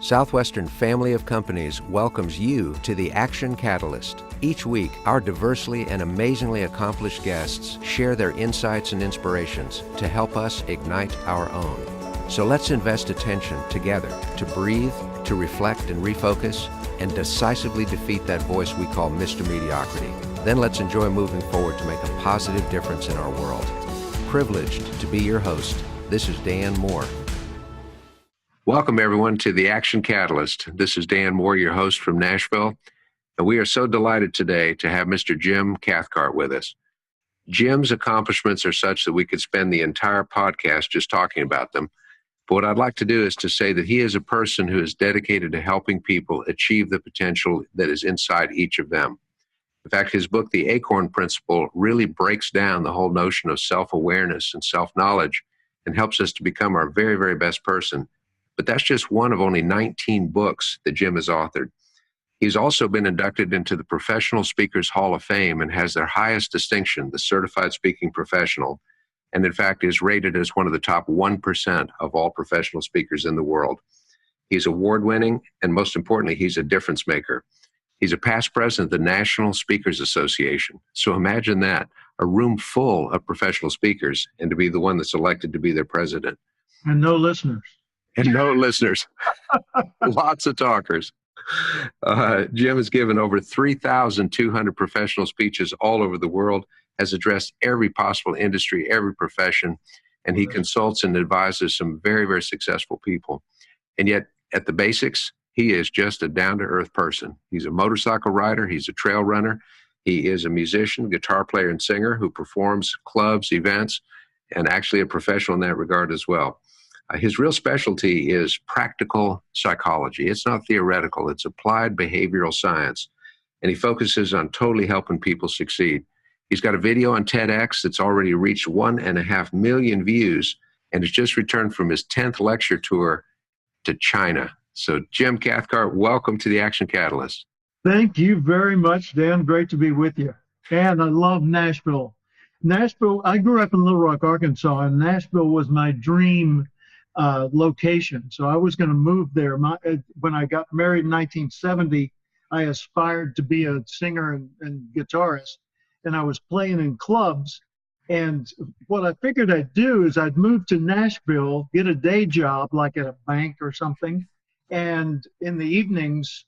Southwestern Family of Companies welcomes you to the Action Catalyst. Each week, our diversely and amazingly accomplished guests share their insights and inspirations to help us ignite our own. So let's invest attention together to breathe, to reflect and refocus, and decisively defeat that voice we call Mr. Mediocrity. Then let's enjoy moving forward to make a positive difference in our world. Privileged to be your host, this is Dan Moore. Welcome, everyone, to the Action Catalyst. This is Dan Moore, your host from Nashville, and we are so delighted today to have Mr. Jim Cathcart with us. Jim's accomplishments are such that we could spend the entire podcast just talking about them. But what I'd like to do is to say that he is a person who is dedicated to helping people achieve the potential that is inside each of them. In fact, his book, The Acorn Principle, really breaks down the whole notion of self-awareness and self-knowledge and helps us to become our very, very best person. But that's just one of only 19 books that Jim has authored. He's also been inducted into the Professional Speakers Hall of Fame and has their highest distinction, the Certified Speaking Professional, and in fact is rated as one of the top 1% of all professional speakers in the world. He's award-winning, and most importantly, he's a difference maker. He's a past president of the National Speakers Association. So imagine that, a room full of professional speakers, and to be the one that's elected to be their president. And no listeners. And no listeners. Lots of talkers. Jim has given over 3,200 professional speeches all over the world, has addressed every possible industry, every profession, and he consults and advises some very, very successful people. And yet, at the basics, he is just a down-to-earth person. He's a motorcycle rider. He's a trail runner. He is a musician, guitar player, and singer who performs clubs, events, and actually a professional in that regard as well. His real specialty is practical psychology. It's not theoretical. It's applied behavioral science. And he focuses on totally helping people succeed. He's got a video on TEDx that's already reached 1.5 million views and has just returned from his 10th lecture tour to China. So Jim Cathcart, welcome to the Action Catalyst. Thank you very much, Dan. Great to be with you. And I love Nashville. Nashville, I grew up in Little Rock, Arkansas, and Nashville was my dream location. So I was going to move there. When I got married in 1970, I aspired to be a singer and guitarist, and I was playing in clubs. And what I figured I'd do is I'd move to Nashville, get a day job like at a bank or something, and in the evenings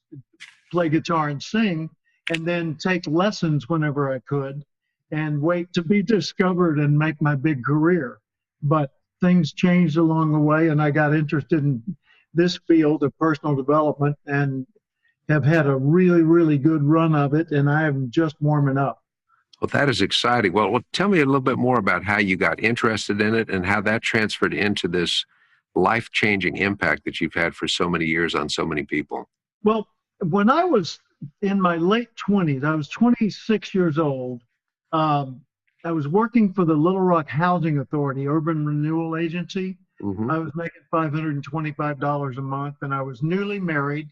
play guitar and sing, and then take lessons whenever I could, and wait to be discovered and make my big career. But things changed along the way, and I got interested in this field of personal development and have had a really, really good run of it, and I am just warming up. Well, that is exciting. Well, tell me a little bit more about how you got interested in it and how that transferred into this life-changing impact that you've had for so many years on so many people. Well, when I was in my late 20s, I was 26 years old. I was working for the Little Rock Housing Authority, Urban Renewal Agency. Mm-hmm. I was making $525 a month, and I was newly married.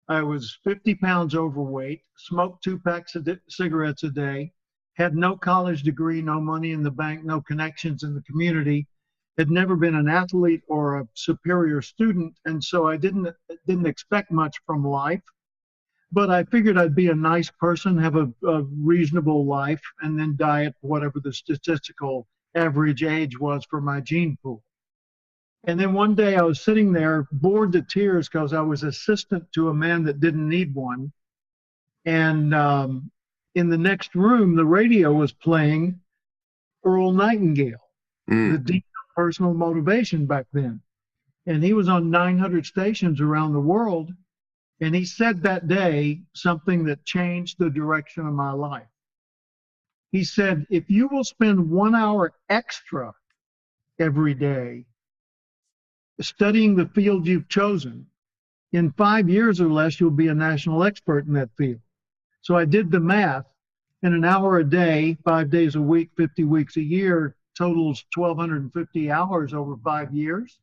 I was 50 pounds overweight, smoked 2 packs of cigarettes a day, had no college degree, no money in the bank, no connections in the community, had never been an athlete or a superior student, and so I didn't expect much from life. But I figured I'd be a nice person, have a reasonable life, and then die at whatever the statistical average age was for my gene pool. And then one day I was sitting there bored to tears because I was assistant to a man that didn't need one. And in the next room, the radio was playing Earl Nightingale, the dean of personal motivation back then. And he was on 900 stations around the world. And he said that day something that changed the direction of my life. He said, if you will spend 1 hour extra every day studying the field you've chosen, in 5 years or less, you'll be a national expert in that field. So I did the math, and an hour a day, 5 days a week, 50 weeks a year, totals 1,250 hours over 5 years.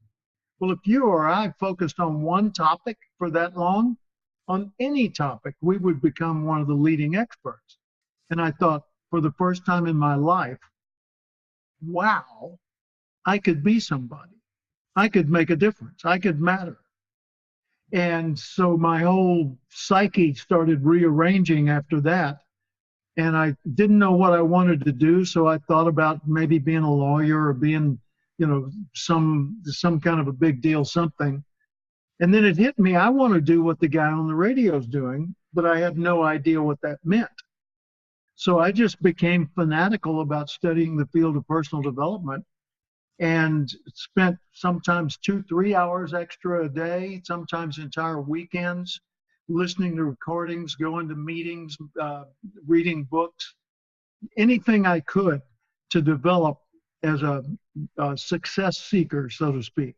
Well, if you or I focused on one topic for that long, on any topic, we would become one of the leading experts. And I thought, for the first time in my life, wow, I could be somebody. I could make a difference. I could matter. And so my whole psyche started rearranging after that. And I didn't know what I wanted to do. So I thought about maybe being a lawyer or being, some kind of a big deal, something. And then it hit me, I want to do what the guy on the radio is doing, but I had no idea what that meant. So I just became fanatical about studying the field of personal development and spent sometimes 2, 3 hours extra a day, sometimes entire weekends, listening to recordings, going to meetings, reading books, anything I could to develop as a success seeker, so to speak.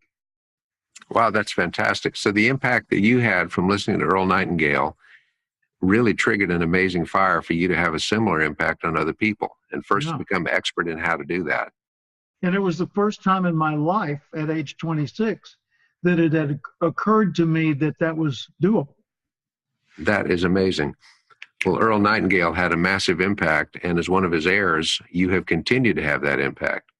Wow, that's fantastic. So the impact that you had from listening to Earl Nightingale really triggered an amazing fire for you to have a similar impact on other people, and first to Yeah. become expert in how to do that. And it was the first time in my life at age 26 that it had occurred to me that that was doable. That is amazing. Well, Earl Nightingale had a massive impact, and as one of his heirs, you have continued to have that impact.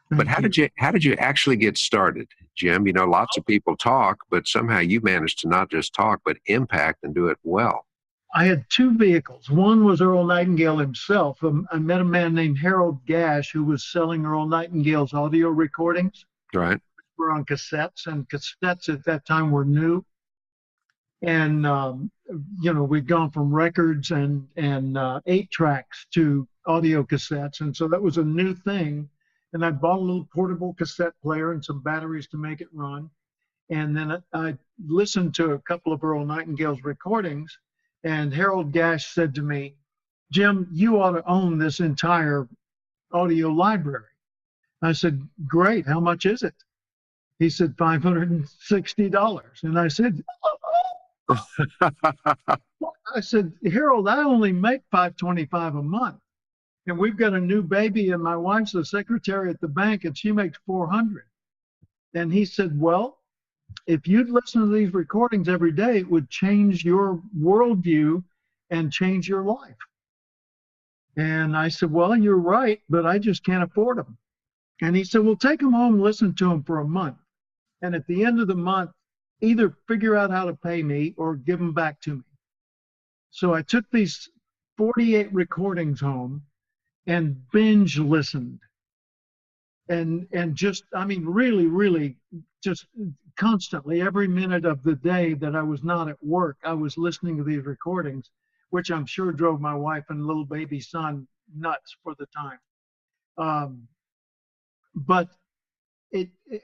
But how did you actually get started, Jim? You know, lots of people talk, but somehow you managed to not just talk, but impact and do it well. I had two vehicles. One was Earl Nightingale himself. I met a man named Harold Gash who was selling Earl Nightingale's audio recordings. Right. Were on cassettes, and cassettes at that time were new. And we'd gone from records and 8 tracks to audio cassettes, and so that was a new thing. And I bought a little portable cassette player and some batteries to make it run. And then I listened to a couple of Earl Nightingale's recordings, and Harold Gash said to me, "Jim, you ought to own this entire audio library." I said, "Great, how much is it?" He said, $560. And I said, "Harold, I only make $525 a month. And we've got a new baby, and my wife's a secretary at the bank, and she makes $400." And he said, "Well, if you'd listen to these recordings every day, it would change your worldview and change your life." And I said, "Well, you're right, but I just can't afford them." And he said, "Well, take them home and listen to them for a month. And at the end of the month, either figure out how to pay me or give them back to me." So I took these 48 recordings home and binge listened. And just, I mean, really, really just constantly, every minute of the day that I was not at work, I was listening to these recordings, which I'm sure drove my wife and little baby son nuts for the time. But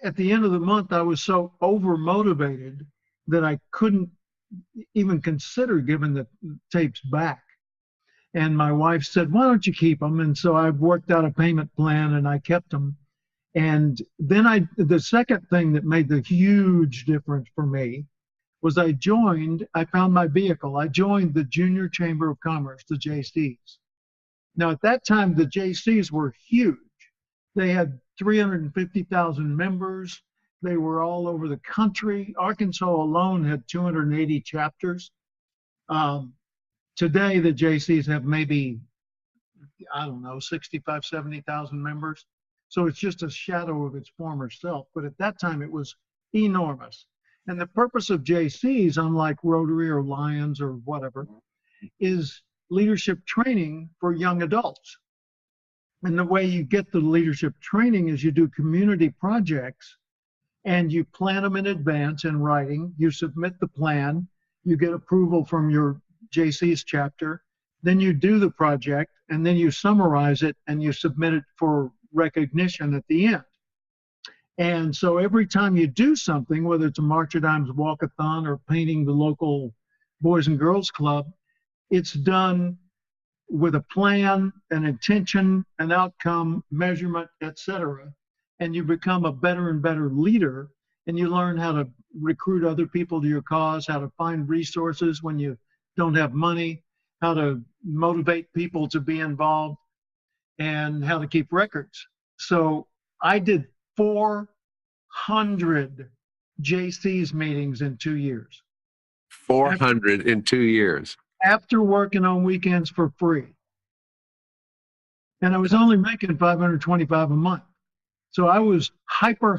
at the end of the month, I was so over motivated that I couldn't even consider giving the tapes back. And my wife said, "Why don't you keep them?" And so I worked out a payment plan and I kept them. And then the second thing that made the huge difference for me was I found my vehicle. I joined the Junior Chamber of Commerce, the JCs. Now, at that time, the JCs were huge. They had 350,000 members. They were all over the country. Arkansas alone had 280 chapters. Today, the JCs have maybe, I don't know, 65, 70,000 members. So it's just a shadow of its former self. But at that time, it was enormous. And the purpose of JCs, unlike Rotary or Lions or whatever, is leadership training for young adults. And the way you get the leadership training is you do community projects and you plan them in advance in writing. You submit the plan, you get approval from your JC's chapter, then you do the project, and then you summarize it and you submit it for recognition at the end. And so every time you do something, whether it's a March of Dimes walkathon or painting the local Boys and Girls Club, it's done with a plan, an intention, an outcome, measurement, etc. And you become a better and better leader, and you learn how to recruit other people to your cause, how to find resources when you don't have money, how to motivate people to be involved, and how to keep records. So I did 400 JC's meetings in 2 years. 400 in 2 years. After working on weekends for free. And I was only making $525 a month. So I was hyper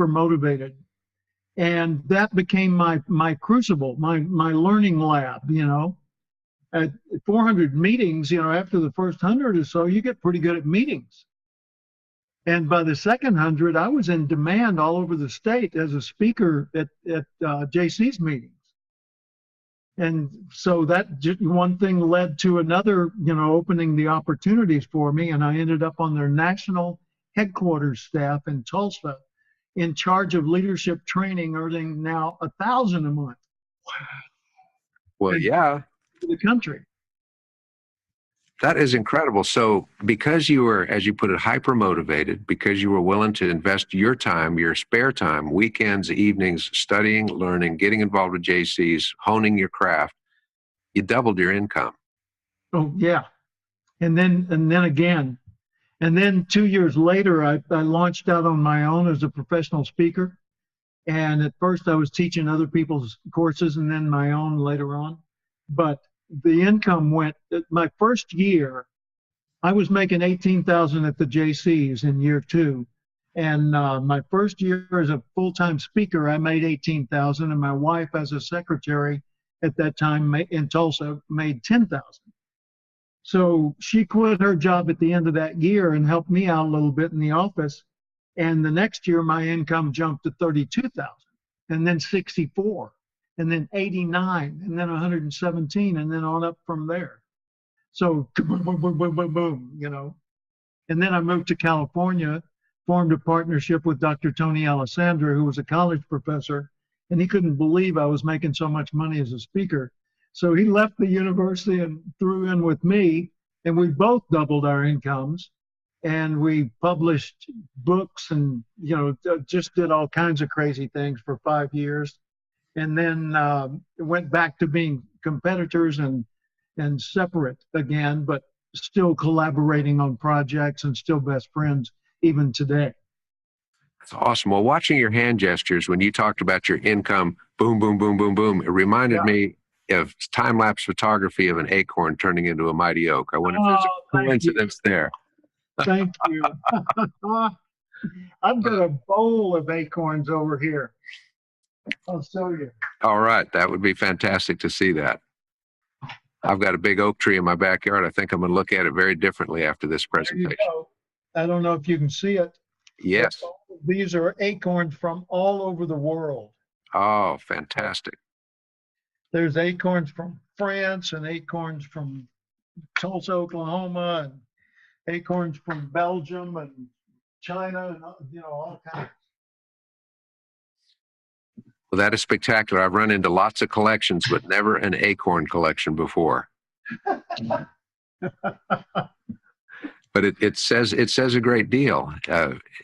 motivated. And that became my crucible, my learning lab, you know. At 400 meetings, you know, after the first 100 or so, you get pretty good at meetings. And by the second 100, I was in demand all over the state as a speaker at JC's meetings. And so that just one thing led to another, you know, opening the opportunities for me. And I ended up on their national headquarters staff in Tulsa, in charge of leadership training, earning now $1,000 a month. Well, yeah, The country. that is incredible. So because you were, as you put it, hyper motivated, because you were willing to invest your time, your spare time, weekends, evenings, studying, learning, getting involved with JCs, honing your craft, you doubled your income. Oh yeah. And then again. And then 2 years later, I launched out on my own as a professional speaker. And at first I was teaching other people's courses and then my own later on. But the income went, my first year, I was making 18,000 at the JCs in year 2. And my first year as a full-time speaker, I made 18,000, and my wife as a secretary at that time in Tulsa made 10,000. So she quit her job at the end of that year and helped me out a little bit in the office. And the next year, my income jumped to 32,000, and then 64, and then 89, and then 117, and then on up from there. So boom, boom, boom, boom, boom, boom, you know. And then I moved to California, formed a partnership with Dr. Tony Alessandra, who was a college professor, and he couldn't believe I was making so much money as a speaker. So he left the university and threw in with me, and we both doubled our incomes. And we published books and, you know, just did all kinds of crazy things for 5 years. And then went back to being competitors and separate again, but still collaborating on projects and still best friends even today. That's awesome. Well, watching your hand gestures when you talked about your income, boom, boom, boom, boom, boom, it reminded me of time-lapse photography of an acorn turning into a mighty oak. I wonder if there's a coincidence there. Thank you. I've got a bowl of acorns over here. I'll show you. All right. That would be fantastic to see that. I've got a big oak tree in my backyard. I think I'm going to look at it very differently after this presentation. I don't know if you can see it. Yes. These are acorns from all over the world. Oh, fantastic. There's acorns from France and acorns from Tulsa, Oklahoma, and acorns from Belgium and China, and, you know, all kinds. Well, that is spectacular. I've run into lots of collections, but never an acorn collection before. But it says a great deal.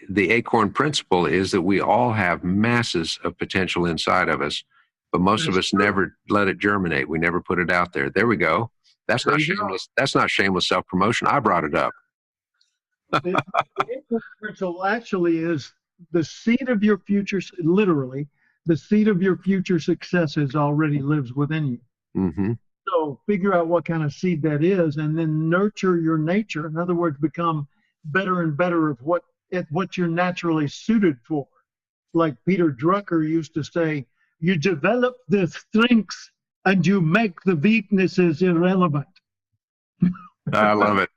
The acorn principle is that we all have masses of potential inside of us, but most of us never let it germinate. We never put it out there. There we go. That's not shameless. That's not shameless self-promotion. I brought it up. The acorn principle actually is the seed of your future. Literally, the seed of your future successes already lives within you. Mm-hmm. So figure out what kind of seed that is, and then nurture your nature. In other words, become better and better at what you're naturally suited for. Like Peter Drucker used to say, you develop the strengths and you make the weaknesses irrelevant. I love it.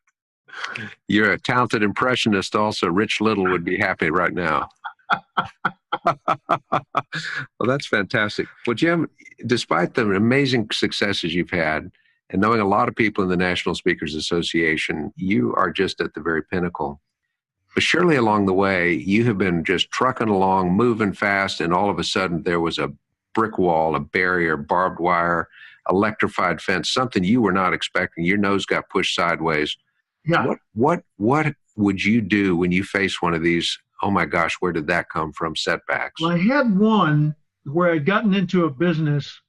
You're a talented impressionist also. Rich Little would be happy right now. Well, that's fantastic. Well, Jim, despite the amazing successes you've had and knowing a lot of people in the National Speakers Association, you are just at the very pinnacle. But surely along the way, you have been just trucking along, moving fast, and all of a sudden there was a brick wall, a barrier, barbed wire, electrified fence, something you were not expecting. Your nose got pushed sideways. Yeah. What would you do when you face one of these, oh my gosh, where did that come from, setbacks? Well, I had one where I'd gotten into a business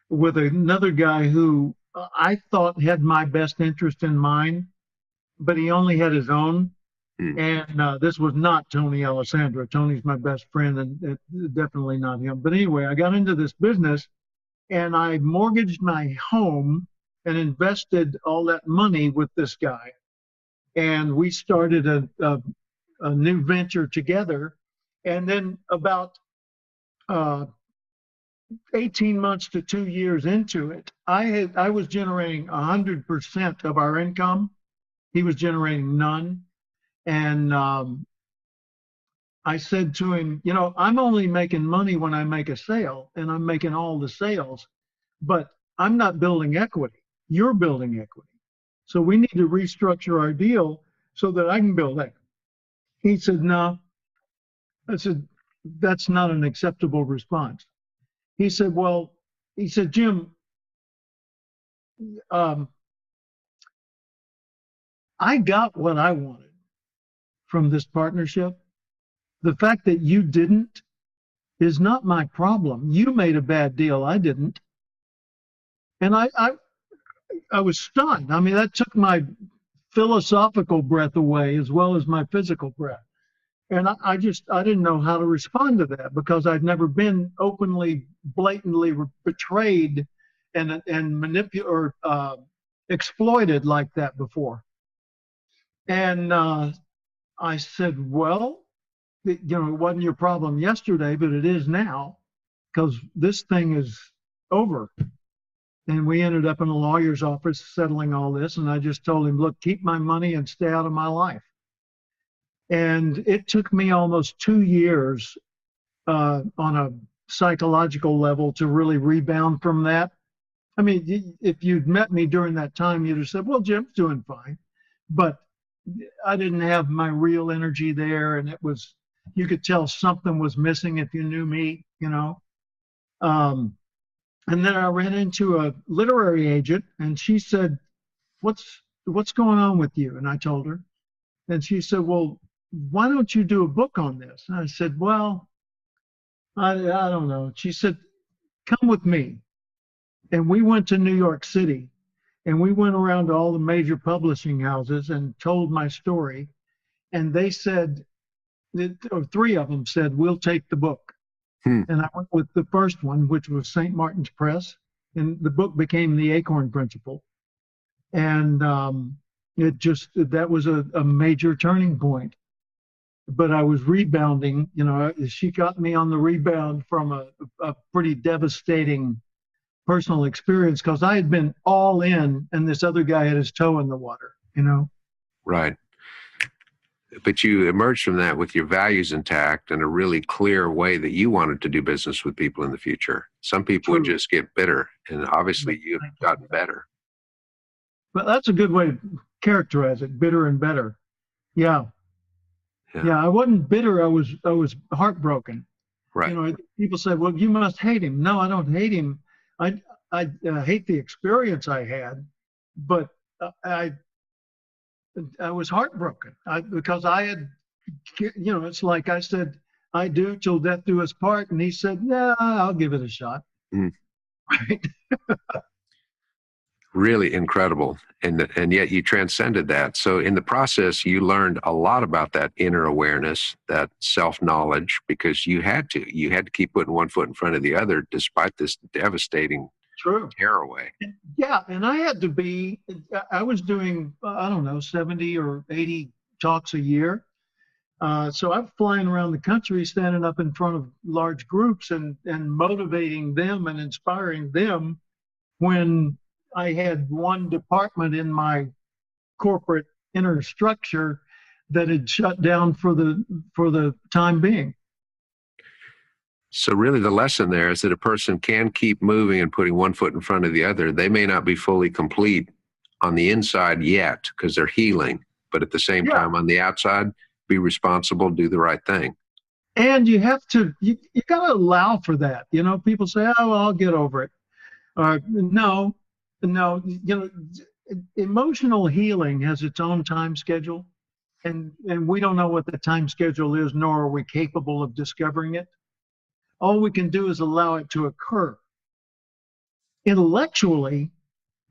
with another guy who I thought had my best interest in mind, but he only had his own. And this was not Tony Alessandra. Tony's my best friend, and definitely not him. But anyway, I got into this business, and I mortgaged my home and invested all that money with this guy. And we started a new venture together. And then about 18 months to 2 years into it, I was generating 100% of our income. He was generating none. And I said to him, I'm only making money when I make a sale, and I'm making all the sales, but I'm not building equity. You're building equity. So we need to restructure our deal so that I can build equity. He said, no. I said, that's not an acceptable response. He said, Jim, um, I got what I wanted from this partnership. The fact that you didn't is not my problem. You made a bad deal. I didn't. And I was stunned. I mean, that took my philosophical breath away as well as my physical breath. And I didn't know how to respond to that because I'd never been openly, blatantly betrayed and manipulated or exploited like that before. And I said, well, it wasn't your problem yesterday, but it is now because this thing is over. And we ended up in a lawyer's office settling all this. And I just told him, look, keep my money and stay out of my life. And it took me almost 2 years on a psychological level to really rebound from that. I mean, if you'd met me during that time, you'd have said, well, Jim's doing fine. But I didn't have my real energy there. And you could tell something was missing if you knew me, And then I ran into a literary agent and she said, what's going on with you? And I told her. And she said, well, why don't you do a book on this? And I said, well, I don't know. She said, come with me. And we went to New York City and we went around to all the major publishing houses and told my story. And they said, or three of them said, we'll take the book. And I went with the first one, which was St. Martin's Press. And the book became The Acorn Principle. And that was a major turning point. But I was rebounding, she got me on the rebound from a pretty devastating personal experience because I had been all in and this other guy had his toe in the water, Right. But you emerged from that with your values intact and a really clear way that you wanted to do business with people in the future. Some people would just get bitter, and obviously you've gotten better. But that's a good way to characterize it, bitter and better. Yeah. Yeah, I wasn't bitter. I was heartbroken. Right. People say, well, you must hate him. No, I don't hate him. I hate the experience I had, but I was heartbroken because I had, it's like I said, I do till death do us part. And he said, yeah, I'll give it a shot. Right. Really incredible. And yet you transcended that. So in the process, you learned a lot about that inner awareness, that self-knowledge, because you had to keep putting one foot in front of the other, despite this devastating tearaway. Yeah. And I was doing, I don't know, 70 or 80 talks a year. So I'm flying around the country, standing up in front of large groups and motivating them and inspiring them when I had one department in my corporate inner structure that had shut down for the time being. So really the lesson there is that a person can keep moving and putting one foot in front of the other. They may not be fully complete on the inside yet because they're healing, but at the same time on the outside, be responsible, do the right thing. And you have to, you got to allow for that. People say, oh, well, I'll get over it. No, emotional healing has its own time schedule, and we don't know what the time schedule is, nor are we capable of discovering it. All we can do is allow it to occur. Intellectually,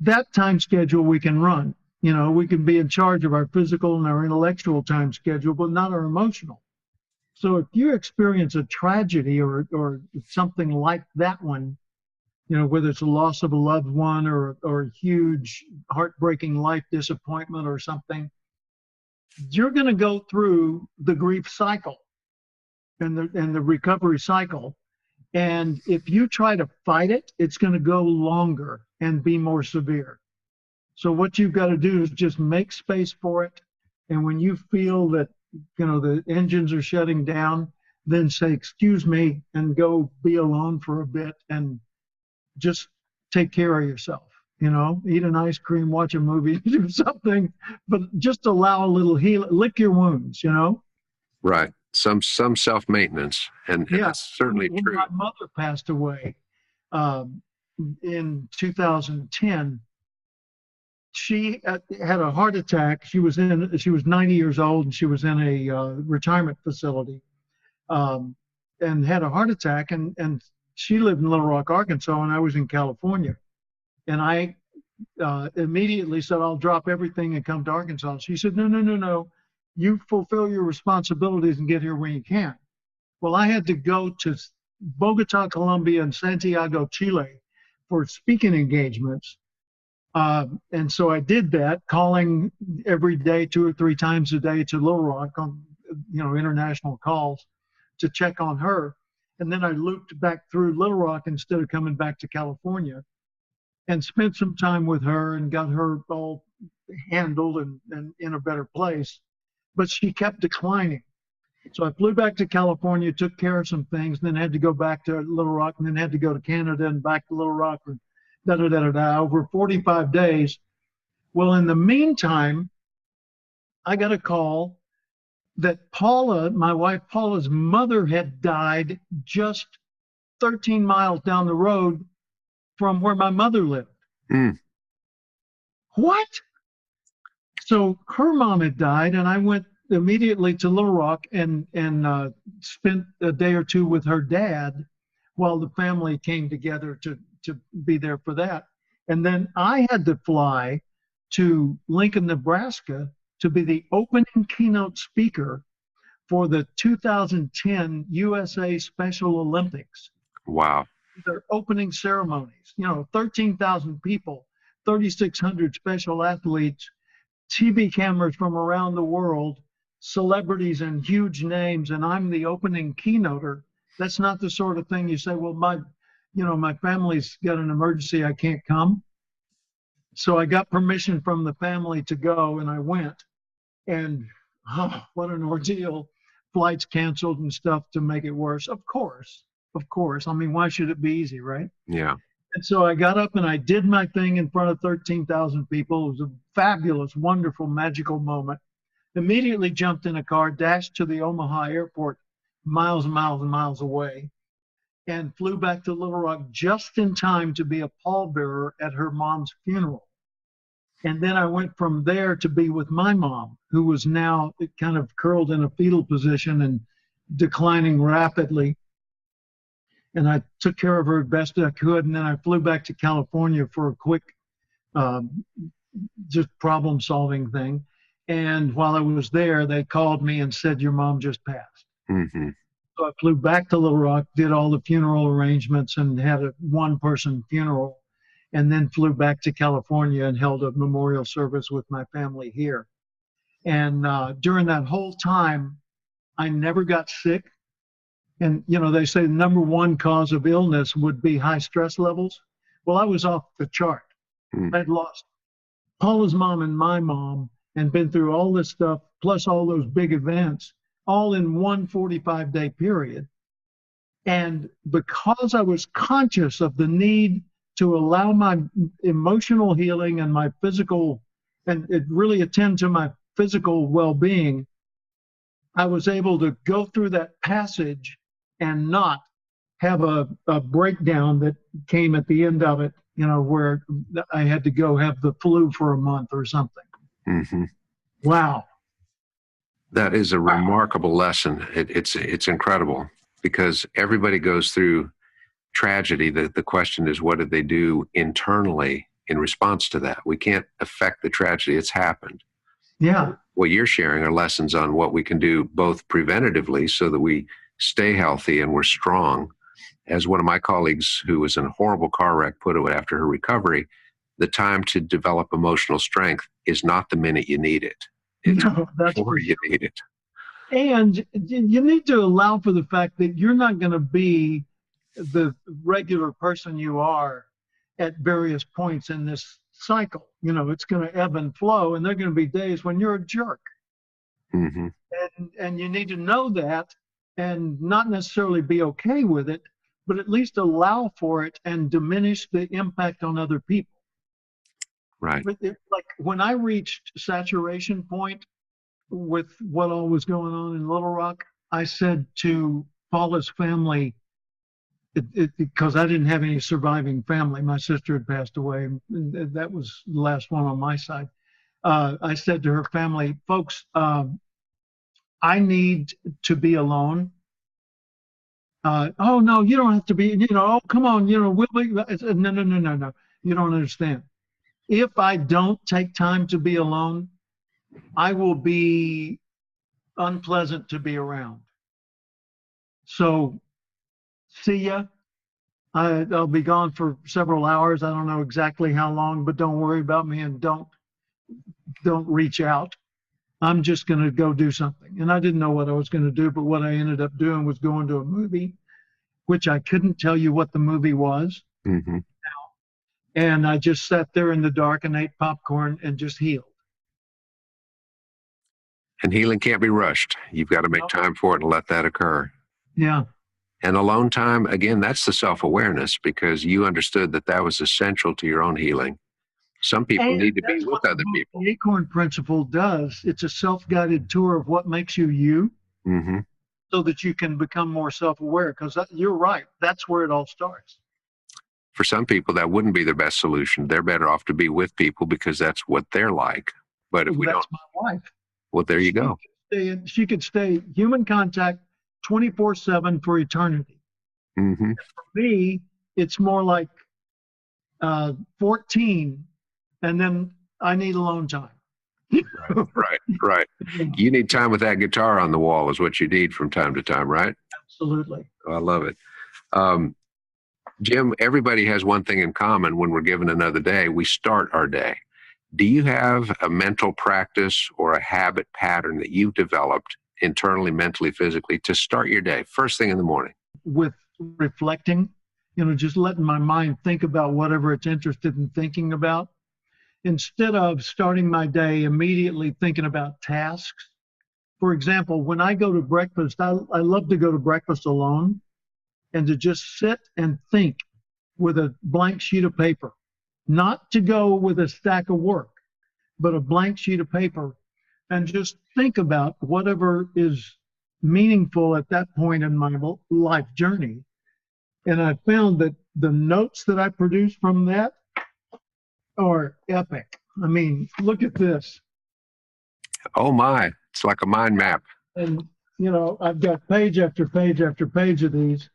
that time schedule we can run. We can be in charge of our physical and our intellectual time schedule, but not our emotional. So if you experience a tragedy or something like that one, whether it's a loss of a loved one or a huge heartbreaking life disappointment or something, you're going to go through the grief cycle and the recovery cycle. And if you try to fight it, it's going to go longer and be more severe. So what you've got to do is just make space for it. And when you feel that, the engines are shutting down, then say, excuse me, and go be alone for a bit and just take care of yourself. Eat an ice cream, watch a movie, do something, but just allow a little lick your wounds. Right. Some self-maintenance, and Yeah. that's certainly When true. my mother passed away um, in 2010, she had a heart attack. She was 90 years old, and she was in a retirement facility, um, and had a heart attack. And she lived in Little Rock, Arkansas, and I was in California. And I immediately said, I'll drop everything and come to Arkansas. She said, no, no, no, no. You fulfill your responsibilities and get here when you can. Well, I had to go to Bogota, Colombia, and Santiago, Chile for speaking engagements. And so I did that, calling every day, 2 or 3 times a day to Little Rock on, international calls to check on her. And then I looped back through Little Rock instead of coming back to California, and spent some time with her and got her all handled and in a better place. But she kept declining. So I flew back to California, took care of some things, then had to go back to Little Rock, and then had to go to Canada and back to Little Rock, and over 45 days. Well, in the meantime, I got a call that Paula, my wife Paula's mother, had died just 13 miles down the road from where my mother lived. Mm. What? So her mom had died, and I went immediately to Little Rock and spent a day or two with her dad while the family came together to be there for that. And then I had to fly to Lincoln, Nebraska to be the opening keynote speaker for the 2010 USA Special Olympics. Wow. Their opening ceremonies, 13,000 people, 3,600 special athletes, TV cameras from around the world, celebrities and huge names, and I'm the opening keynoter. That's not the sort of thing you say, well, my family's got an emergency, I can't come. So I got permission from the family to go, and I went. And what an ordeal. Flights canceled and stuff to make it worse. Of course. I mean, why should it be easy, right? Yeah. And so I got up and I did my thing in front of 13,000 people. It was a fabulous, wonderful, magical moment. Immediately jumped in a car, dashed to the Omaha airport, miles and miles and miles away, and flew back to Little Rock just in time to be a pallbearer at her mom's funeral. And then I went from there to be with my mom, who was now kind of curled in a fetal position and declining rapidly. And I took care of her as best I could. And then I flew back to California for a quick, just problem solving thing. And while I was there, they called me and said, your mom just passed. Mm-hmm. So I flew back to Little Rock, did all the funeral arrangements and had a one-person funeral, and then flew back to California and held a memorial service with my family here. And during that whole time, I never got sick. And, they say the number one cause of illness would be high stress levels. Well, I was off the chart. I'd lost Paula's mom and my mom and been through all this stuff, plus all those big events, all in one 45-day period. And because I was conscious of the need to allow my emotional healing and my physical, and it really attend to my physical well-being, I was able to go through that passage and not have a breakdown that came at the end of it, where I had to go have the flu for a month or something. Mm-hmm. Wow. That is a remarkable lesson. It's incredible because everybody goes through tragedy. The question is, what did they do internally in response to that? We can't affect the tragedy. It's happened. Yeah. What you're sharing are lessons on what we can do both preventatively so that we stay healthy and we're strong. As one of my colleagues who was in a horrible car wreck put it after her recovery, the time to develop emotional strength is not the minute you need it. It's before you need it. And you need to allow for the fact that you're not going to be the regular person you are at various points in this cycle. It's going to ebb and flow, and there are going to be days when you're a jerk. Mm-hmm. And you need to know that and not necessarily be okay with it, but at least allow for it and diminish the impact on other people. Right. But like when I reached saturation point with what all was going on in Little Rock, I said to Paula's family, because I didn't have any surviving family. My sister had passed away. And that was the last one on my side. I said to her family, folks, I need to be alone. Oh, no, you don't have to be, oh, come on, we'll be, no. You don't understand. If I don't take time to be alone, I will be unpleasant to be around. So see ya. I'll be gone for several hours. I don't know exactly how long, but don't worry about me and don't reach out. I'm just going to go do something. And I didn't know what I was going to do, but what I ended up doing was going to a movie, which I couldn't tell you what the movie was. Mm-hmm. And I just sat there in the dark and ate popcorn and just healed. And healing can't be rushed. You've got to make time for it and let that occur. Yeah. And alone time, again, that's the self-awareness, because you understood that that was essential to your own healing. Some people need to be with other people. The acorn principle does. It's a self-guided tour of what makes you you, mm-hmm. so that you can become more self-aware, because you're right. That's where it all starts. For some people, that wouldn't be the best solution. They're better off to be with people because that's what they're like. But if we don't, my wife. Well, there you go. She could stay human contact 24/7 for eternity. Mm-hmm. For me, it's more like 14, and then I need alone time. Right. You need time with that guitar on the wall is what you need from time to time, right? Absolutely. Oh, I love it. Jim, everybody has one thing in common when we're given another day. We start our day. Do you have a mental practice or a habit pattern that you've developed internally, mentally, physically to start your day first thing in the morning? With reflecting, just letting my mind think about whatever it's interested in thinking about, instead of starting my day immediately thinking about tasks. For example, when I go to breakfast, I love to go to breakfast alone and to just sit and think with a blank sheet of paper. Not to go with a stack of work, but a blank sheet of paper, and just think about whatever is meaningful at that point in my life journey. And I found that the notes that I produce from that are epic. I mean, look at this. Oh my, it's like a mind map. And, I've got page after page after page of these,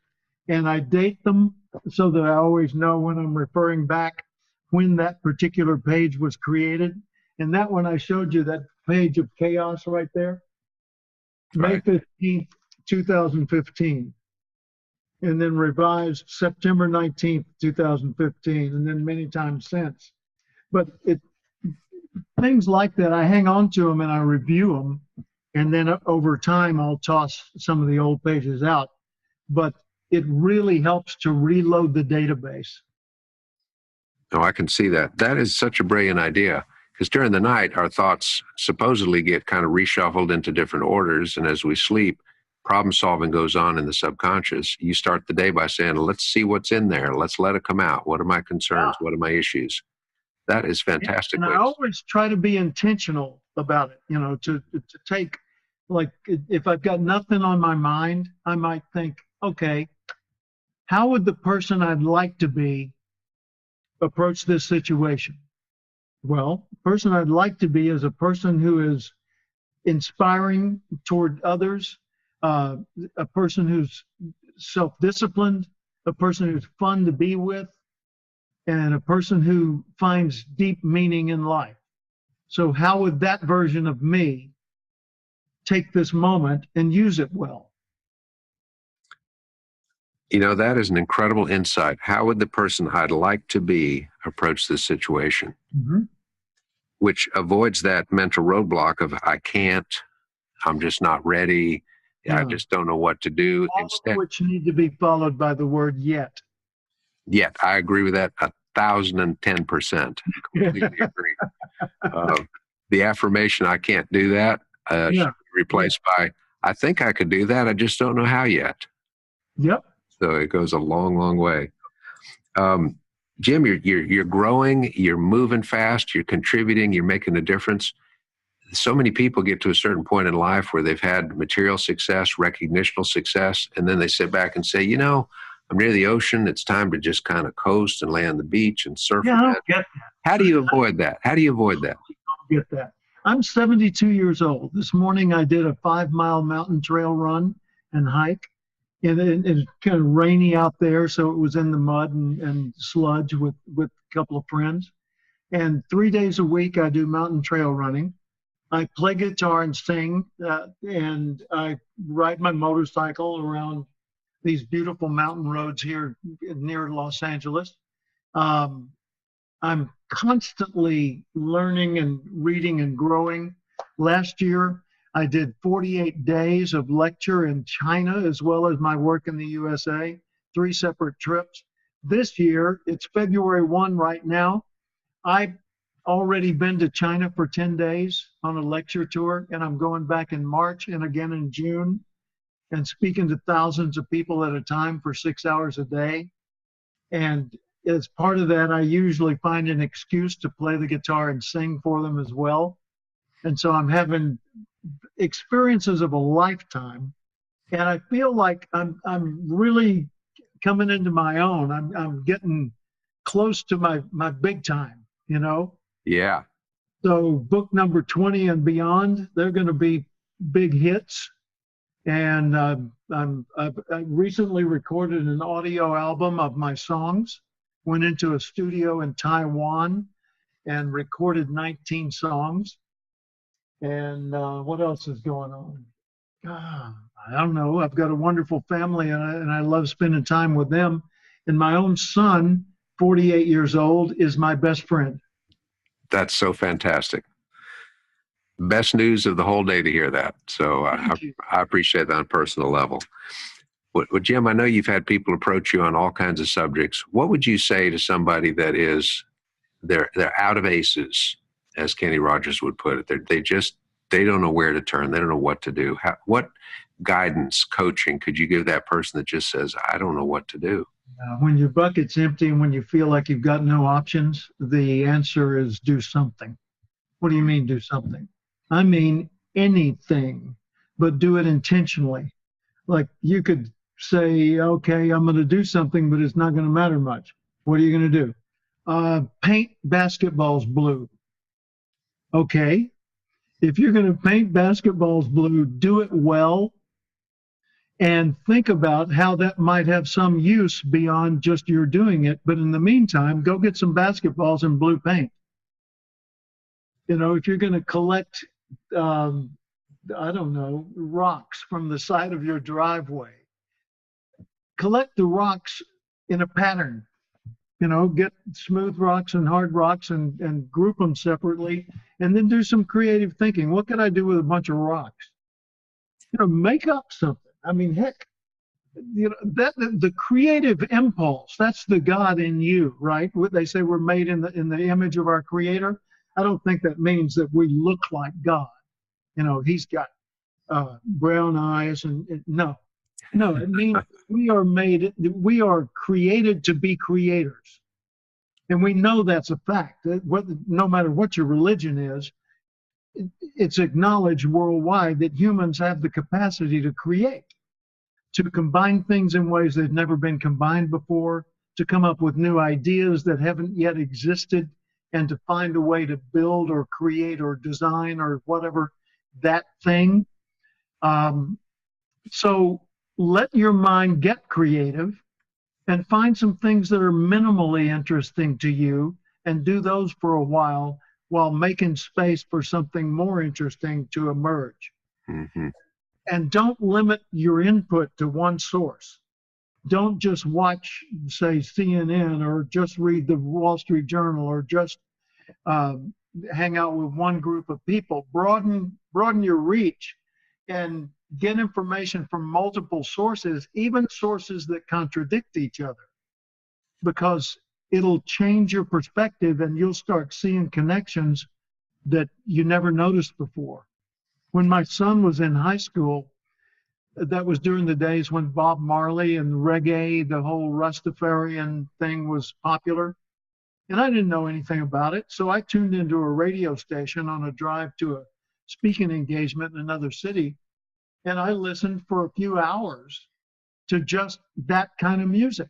and I date them so that I always know when I'm referring back when that particular page was created. And that one I showed you, that page of chaos right there, May 15th, 2015. And then revised September 19th, 2015, and then many times since. But things like that, I hang on to them and I review them. And then over time, I'll toss some of the old pages out. But it really helps to reload the database. Oh, I can see that. That is such a brilliant idea, because during the night, our thoughts supposedly get kind of reshuffled into different orders. And as we sleep, problem solving goes on in the subconscious. You start the day by saying, let's see what's in there. Let's let it come out. What are my concerns? What are my issues? That is fantastic. And I always try to be intentional about it, to take, like, if I've got nothing on my mind, I might think, okay, how would the person I'd like to be approach this situation? Well, the person I'd like to be is a person who is inspiring toward others, a person who's self-disciplined, a person who's fun to be with, and a person who finds deep meaning in life. So how would that version of me take this moment and use it well? That is an incredible insight. How would the person I'd like to be approach this situation? Mm-hmm. Which avoids that mental roadblock of I can't, I'm just not ready, I just don't know what to do. All of which need to be followed by the word yet. Yet, I agree with that 1,010%. Completely agree. The affirmation, I can't do that, should be replaced by, I think I could do that. I just don't know how yet. Yep. So it goes a long, long way. Jim, you're growing, you're moving fast, you're contributing, you're making a difference. So many people get to a certain point in life where they've had material success, recognitional success, and then they sit back and say, you know, I'm near the ocean. It's time to just kind of coast and lay on the beach and surf. Yeah, I don't get that. How do you avoid that? How do you avoid that? I don't get that. I'm 72 years old. This morning I did a 5-mile mountain trail run and hike. And it's kind of rainy out there, so it was in the mud and sludge with a couple of friends. And 3 days a week I do mountain trail running. I play guitar and sing, and I ride my motorcycle around these beautiful mountain roads here near Los Angeles. I'm constantly learning and reading and growing. Last year, I did 48 days of lecture in China, as well as my work in the USA, 3 separate trips. This year, it's February 1 right now. I've already been to China for 10 days on a lecture tour, and I'm going back in March and again in June and speaking to thousands of people at a time for 6 hours a day. And as part of that, I usually find an excuse to play the guitar and sing for them as well. And so I'm having experiences of a lifetime, and I feel like I'm really coming into my own. I'm getting close to my big time, you know? Yeah. So book number 20 and beyond, they're going to be big hits. And I recently recorded an audio album of my songs, went into a studio in Taiwan and recorded 19 songs. And what else is going on? I don't know. I've got a wonderful family, and I love spending time with them. And my own son, 48 years old, is my best friend. That's so fantastic. Best news of the whole day to hear that. So I appreciate that on a personal level. Well, Jim, I know you've had people approach you on all kinds of subjects. What would you say to somebody that is, they're out of aces, as Kenny Rogers would put it? They don't know where to turn. They don't know what to do. What guidance, coaching could you give that person that just says, I don't know what to do? When your bucket's empty and when you feel like you've got no options, the answer is do something. What do you mean do something? I mean anything, but do it intentionally. Like you could say, okay, I'm going to do something, but it's not going to matter much. What are you going to do? Paint basketballs blue. Okay. If you're going to paint basketballs blue, do it well and think about how that might have some use beyond just your doing it. But in the meantime, go get some basketballs and blue paint. You know, if you're going to collect, I don't know, rocks from the side of your driveway, collect the rocks in a pattern. You know, get smooth rocks and hard rocks and group them separately, and then do some creative thinking. What can I do with a bunch of rocks? You know, make up something. I mean, heck, you know, that the creative impulse, that's the God in you, right? They say we're made in the image of our Creator. I don't think that means that we look like God. You know, He's got brown eyes and no, it means we are created to be creators. And we know that's a fact. No matter what your religion is, it's acknowledged worldwide that humans have the capacity to create, to combine things in ways that have never been combined before, to come up with new ideas that haven't yet existed, and to find a way to build or create or design or whatever that thing. So let your mind get creative and find some things that are minimally interesting to you and do those for a while making space for something more interesting to emerge. Mm-hmm. And don't limit your input to one source. Don't just watch, say, CNN or just read the Wall Street Journal or just hang out with one group of people. Broaden your reach and get information from multiple sources, even sources that contradict each other, because it'll change your perspective and you'll start seeing connections that you never noticed before. When my son was in high school, that was during the days when Bob Marley and reggae, the whole Rastafarian thing was popular. And I didn't know anything about it. So I tuned into a radio station on a drive to a speaking engagement in another city. And I listened for a few hours to just that kind of music.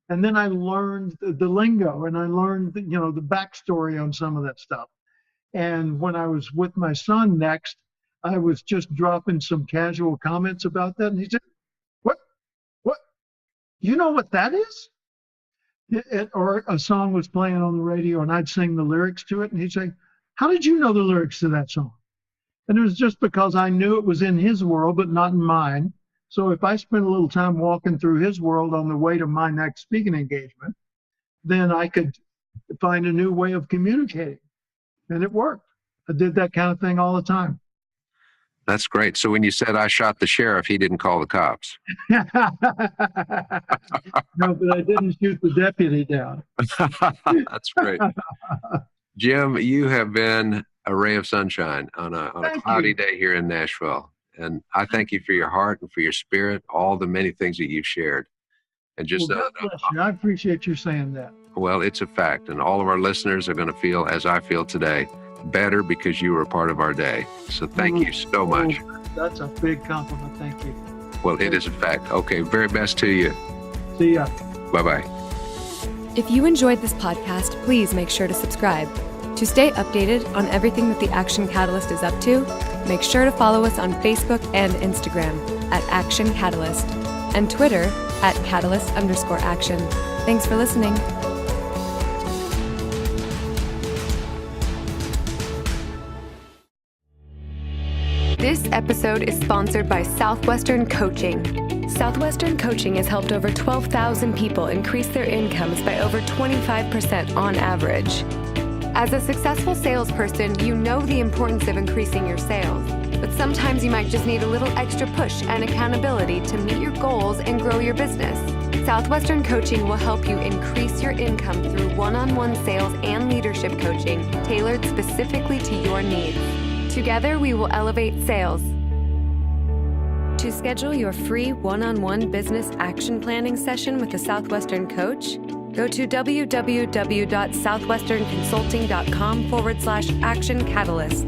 And then I learned the lingo, and I learned, the backstory on some of that stuff. And when I was with my son next, I was just dropping some casual comments about that. And he said, what, you know what that is? Or a song was playing on the radio and I'd sing the lyrics to it. And he'd say, how did you know the lyrics to that song? And it was just because I knew it was in his world, but not in mine. So if I spent a little time walking through his world on the way to my next speaking engagement, then I could find a new way of communicating. And it worked. I did that kind of thing all the time. That's great. So when you said I shot the sheriff, he didn't call the cops. No, but I didn't shoot the deputy down. That's great. Jim, you have been a ray of sunshine on a cloudy day here in Nashville. And I thank you for your heart and for your spirit, all the many things that you've shared. And just God bless you. I appreciate you saying that. Well, it's a fact. And all of our listeners are going to feel, as I feel today, better because you were a part of our day. So thank you so much. That's a big compliment. Thank you. Well, it is a fact. Okay, very best to you. See ya. Bye-bye. If you enjoyed this podcast, please make sure to subscribe. To stay updated on everything that the Action Catalyst is up to, make sure to follow us on Facebook and Instagram at Action Catalyst and Twitter at Catalyst_Action. Thanks for listening. This episode is sponsored by Southwestern Coaching. Southwestern Coaching has helped over 12,000 people increase their incomes by over 25% on average. As a successful salesperson, you know the importance of increasing your sales, but sometimes you might just need a little extra push and accountability to meet your goals and grow your business. Southwestern Coaching will help you increase your income through one-on-one sales and leadership coaching tailored specifically to your needs. Together, we will elevate sales. To schedule your free one-on-one business action planning session with a Southwestern coach, go to www.southwesternconsulting.com/action catalyst.